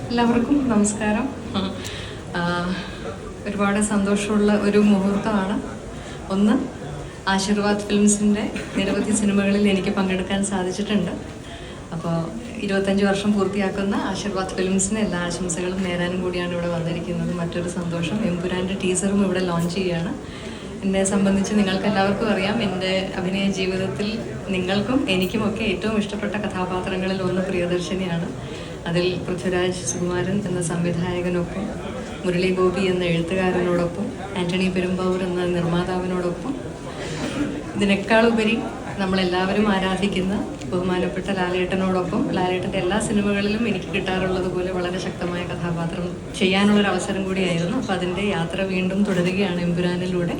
എല്ലാവർക്കും നമസ്കാരം. ഒരുപാട് സന്തോഷമുള്ള ഒരു മുഹൂർത്തമാണ്. ഒന്ന്, ആശീർവാദ് ഫിലിംസിൻ്റെ നിരവധി സിനിമകളിൽ എനിക്ക് പങ്കെടുക്കാൻ സാധിച്ചിട്ടുണ്ട്. അപ്പോൾ 25 വർഷം പൂർത്തിയാക്കുന്ന ആശീർവാദ് ഫിലിംസിന് എല്ലാ ആശംസകളും നേരാനും കൂടിയാണ് ഇവിടെ വന്നിരിക്കുന്നത്. മറ്റൊരു സന്തോഷം, എമ്പുരാൻ്റെ ടീസറും ഇവിടെ ലോഞ്ച് ചെയ്യുകയാണ്. എന്നെ സംബന്ധിച്ച് നിങ്ങൾക്ക് എല്ലാവർക്കും അറിയാം, എൻ്റെ അഭിനയ ജീവിതത്തിൽ നിങ്ങൾക്കും എനിക്കുമൊക്കെ ഏറ്റവും ഇഷ്ടപ്പെട്ട കഥാപാത്രങ്ങളിൽ ഒന്ന് പ്രിയദർശിനിയാണ്. അതിൽ പൃഥ്വിരാജ് സുകുമാരൻ എന്ന സംവിധായകനൊപ്പം, മുരളി ഗോപി എന്ന എഴുത്തുകാരനോടൊപ്പം, ആൻ്റണി പെരുമ്പാവൂർ എന്ന നിർമ്മാതാവിനോടൊപ്പം, ഇതിനേക്കാളുപരി നമ്മളെല്ലാവരും ആരാധിക്കുന്ന ബഹുമാനപ്പെട്ട ലാലേട്ടനോടൊപ്പം, ലാലേട്ടൻ്റെ എല്ലാ സിനിമകളിലും എനിക്ക് കിട്ടാറുള്ളത് പോലെ വളരെ ശക്തമായ കഥാപാത്രം ചെയ്യാനുള്ളൊരവസരം കൂടിയായിരുന്നു. അപ്പോൾ അതിൻ്റെ യാത്ര വീണ്ടും തുടരുകയാണ് എമ്പുരാനിലൂടെ.